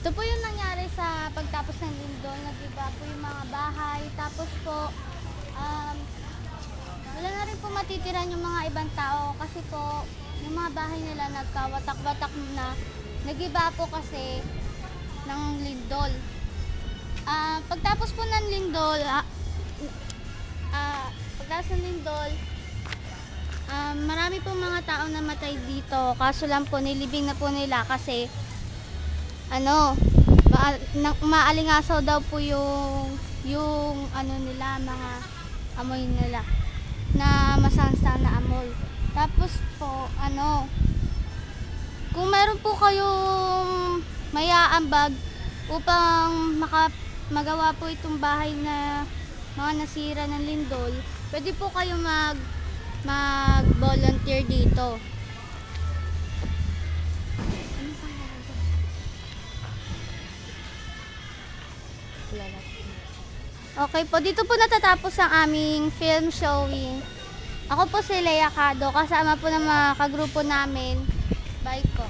Ito po yung nangyari sa pagtapos ng lindol. Nag-iba po yung mga bahay. Tapos po, wala na rin po matitiran yung mga ibang tao kasi po, yung mga bahay nila nagkawatak-watak na. Nag-iba po kasi ng lindol. Pagtapos po ng lindol, marami po mga tao namatay dito. Kaso lang po, nilibing na po nila kasi maalingasaw daw po yung nila, mga amoy nila na masangsang na amoy. Tapos po, kung meron po kayong mayaambag upang magawa po itong bahay na mga nasira ng lindol, pwede po kayo mag-volunteer dito. Okay po, dito po natatapos ang aming film showing. Ako po si Lea Cado, kasama po ng mga kagrupo namin. Bye po.